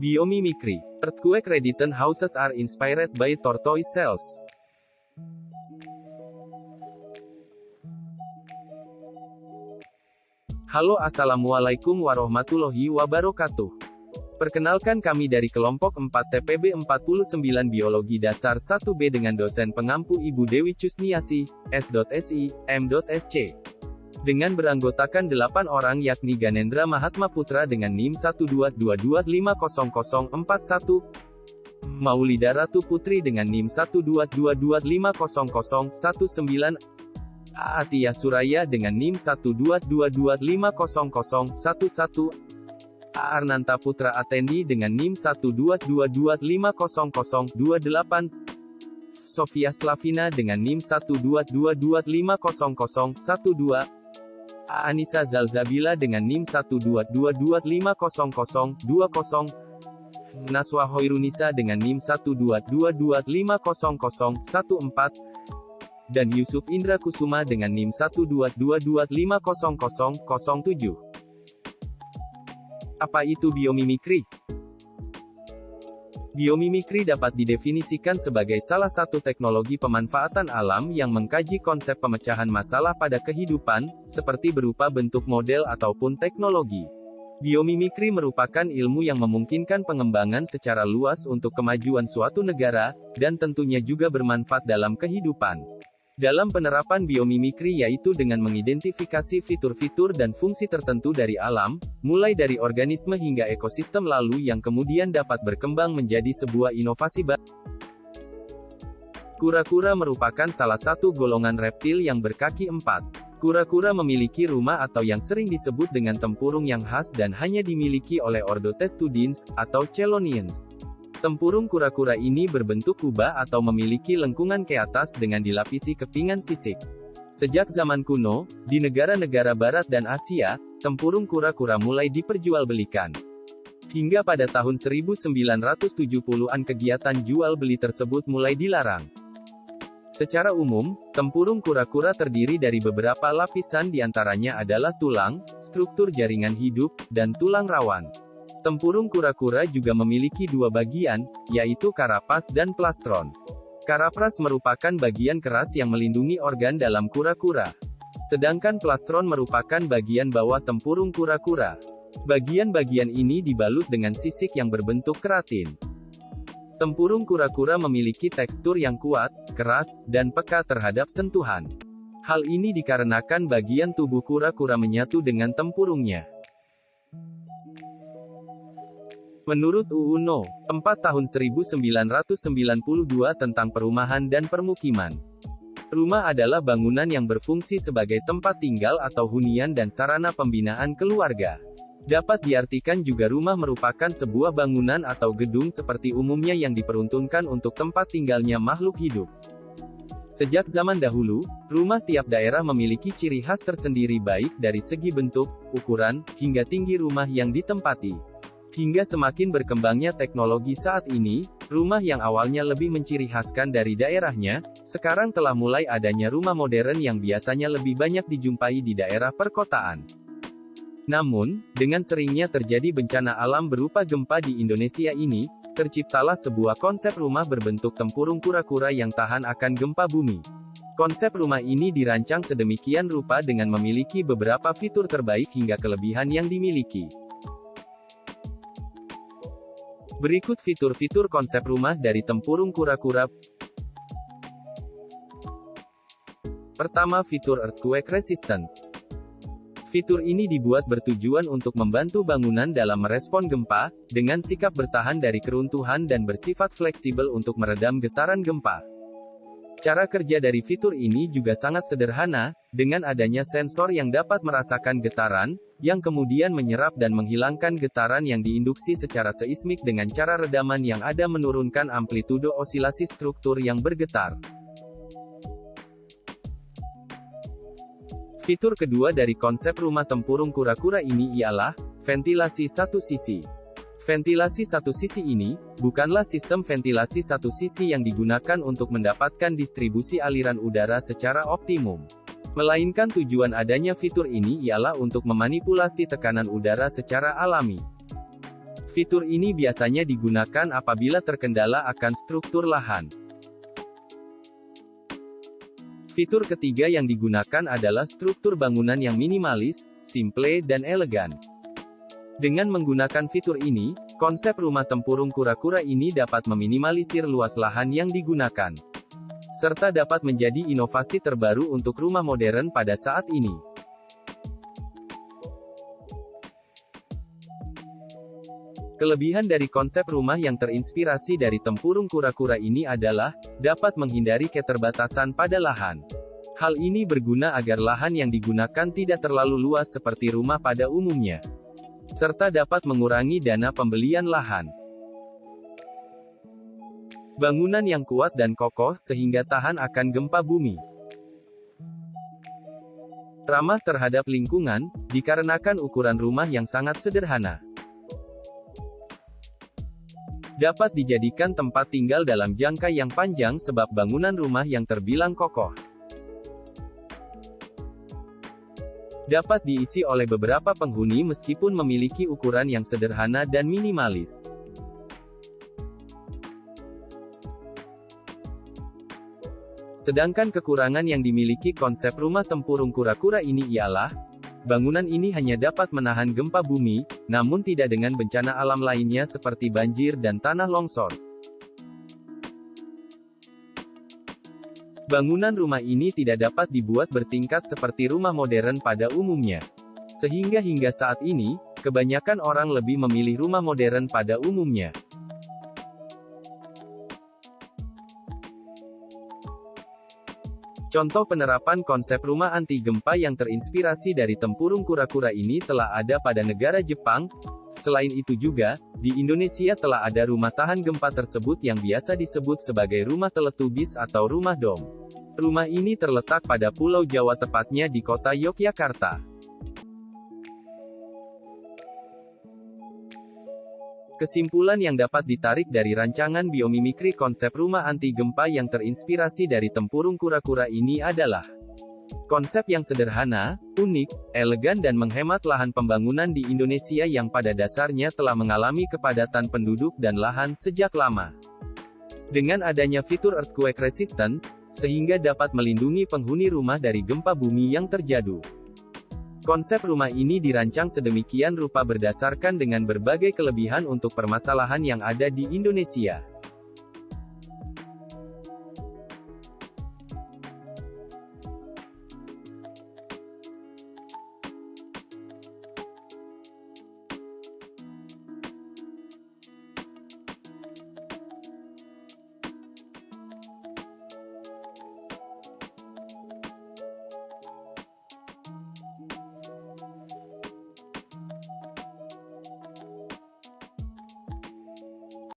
Biomimicry. Earthquake-redden houses are inspired by tortoise shells. Halo, assalamualaikum warahmatullahi wabarakatuh. Perkenalkan, kami dari kelompok 4 TPB 49 Biologi Dasar 1B dengan dosen pengampu Ibu Dewi Cusniasi, S.Si, M.Sc. Dengan beranggotakan 8 orang yakni Ganendra Mahatma Putra dengan NIM 122250041, Maulida Ratu Putri dengan NIM 122250019, Aatia Suraya dengan NIM 122250011, Arnanta Putra Atendi dengan NIM 122250028, Sofia Slavina dengan NIM 122250012, Anissa Zalzabila dengan NIM 122250020, Naswa Hoirunisa dengan NIM 122250014, dan Yusuf Indra Kusuma dengan NIM 122250007. Apa itu biomimikri? Biomimikri dapat didefinisikan sebagai salah satu teknologi pemanfaatan alam yang mengkaji konsep pemecahan masalah pada kehidupan, seperti berupa bentuk model ataupun teknologi. Biomimikri merupakan ilmu yang memungkinkan pengembangan secara luas untuk kemajuan suatu negara, dan tentunya juga bermanfaat dalam kehidupan. Dalam penerapan biomimikri yaitu dengan mengidentifikasi fitur-fitur dan fungsi tertentu dari alam, mulai dari organisme hingga ekosistem lalu yang kemudian dapat berkembang menjadi sebuah inovasi baru. Kura-kura merupakan salah satu golongan reptil yang berkaki 4. Kura-kura memiliki rumah atau yang sering disebut dengan tempurung yang khas dan hanya dimiliki oleh ordo Testudines, atau Chelonians. Tempurung kura-kura ini berbentuk kubah atau memiliki lengkungan ke atas dengan dilapisi kepingan sisik. Sejak zaman kuno, di negara-negara Barat dan Asia, tempurung kura-kura mulai diperjualbelikan. Hingga pada tahun 1970-an kegiatan jual beli tersebut mulai dilarang. Secara umum, tempurung kura-kura terdiri dari beberapa lapisan, diantaranya adalah tulang, struktur jaringan hidup, dan tulang rawan. Tempurung kura-kura juga memiliki dua bagian, yaitu karapas dan plastron. Karapas merupakan bagian keras yang melindungi organ dalam kura-kura. Sedangkan plastron merupakan bagian bawah tempurung kura-kura. Bagian-bagian ini dibalut dengan sisik yang berbentuk keratin. Tempurung kura-kura memiliki tekstur yang kuat, keras, dan peka terhadap sentuhan. Hal ini dikarenakan bagian tubuh kura-kura menyatu dengan tempurungnya. Menurut UU No. 4 Tahun 1992 tentang perumahan dan permukiman, rumah adalah bangunan yang berfungsi sebagai tempat tinggal atau hunian dan sarana pembinaan keluarga. Dapat diartikan juga rumah merupakan sebuah bangunan atau gedung seperti umumnya yang diperuntukkan untuk tempat tinggalnya makhluk hidup. Sejak zaman dahulu, rumah tiap daerah memiliki ciri khas tersendiri baik dari segi bentuk, ukuran, hingga tinggi rumah yang ditempati. Hingga semakin berkembangnya teknologi saat ini, rumah yang awalnya lebih menciri khaskan dari daerahnya, sekarang telah mulai adanya rumah modern yang biasanya lebih banyak dijumpai di daerah perkotaan. Namun, dengan seringnya terjadi bencana alam berupa gempa di Indonesia ini, terciptalah sebuah konsep rumah berbentuk tempurung kura-kura yang tahan akan gempa bumi. Konsep rumah ini dirancang sedemikian rupa dengan memiliki beberapa fitur terbaik hingga kelebihan yang dimiliki. Berikut fitur-fitur konsep rumah dari tempurung kura-kura. Pertama, fitur earthquake resistance. Fitur ini dibuat bertujuan untuk membantu bangunan dalam merespon gempa, dengan sikap bertahan dari keruntuhan dan bersifat fleksibel untuk meredam getaran gempa. Cara kerja dari fitur ini juga sangat sederhana, dengan adanya sensor yang dapat merasakan getaran, yang kemudian menyerap dan menghilangkan getaran yang diinduksi secara seismik dengan cara redaman yang ada menurunkan amplitudo osilasi struktur yang bergetar. Fitur kedua dari konsep rumah tempurung kura-kura ini ialah ventilasi satu sisi. Ventilasi satu sisi ini bukanlah sistem ventilasi satu sisi yang digunakan untuk mendapatkan distribusi aliran udara secara optimum. Melainkan tujuan adanya fitur ini ialah untuk memanipulasi tekanan udara secara alami. Fitur ini biasanya digunakan apabila terkendala akan struktur lahan. Fitur ketiga yang digunakan adalah struktur bangunan yang minimalis, simple, dan elegan. Dengan menggunakan fitur ini, konsep rumah tempurung kura-kura ini dapat meminimalisir luas lahan yang digunakan, serta dapat menjadi inovasi terbaru untuk rumah modern pada saat ini. Kelebihan dari konsep rumah yang terinspirasi dari tempurung kura-kura ini adalah, dapat menghindari keterbatasan pada lahan. Hal ini berguna agar lahan yang digunakan tidak terlalu luas seperti rumah pada umumnya, serta dapat mengurangi dana pembelian lahan. Bangunan yang kuat dan kokoh sehingga tahan akan gempa bumi. Ramah terhadap lingkungan, dikarenakan ukuran rumah yang sangat sederhana. Dapat dijadikan tempat tinggal dalam jangka yang panjang sebab bangunan rumah yang terbilang kokoh. Dapat diisi oleh beberapa penghuni meskipun memiliki ukuran yang sederhana dan minimalis. Sedangkan kekurangan yang dimiliki konsep rumah tempurung kura-kura ini ialah, bangunan ini hanya dapat menahan gempa bumi, namun tidak dengan bencana alam lainnya seperti banjir dan tanah longsor. Bangunan rumah ini tidak dapat dibuat bertingkat seperti rumah modern pada umumnya. Sehingga hingga saat ini, kebanyakan orang lebih memilih rumah modern pada umumnya. Contoh penerapan konsep rumah anti gempa yang terinspirasi dari tempurung kura-kura ini telah ada pada negara Jepang. Selain itu juga, di Indonesia telah ada rumah tahan gempa tersebut yang biasa disebut sebagai rumah teletubis atau rumah dom. Rumah ini terletak pada Pulau Jawa, tepatnya di kota Yogyakarta. Kesimpulan yang dapat ditarik dari rancangan biomimikri konsep rumah anti gempa yang terinspirasi dari tempurung kura-kura ini adalah konsep yang sederhana, unik, elegan dan menghemat lahan pembangunan di Indonesia yang pada dasarnya telah mengalami kepadatan penduduk dan lahan sejak lama. Dengan adanya fitur earthquake resistance, sehingga dapat melindungi penghuni rumah dari gempa bumi yang terjadi. Konsep rumah ini dirancang sedemikian rupa berdasarkan dengan berbagai kelebihan untuk permasalahan yang ada di Indonesia.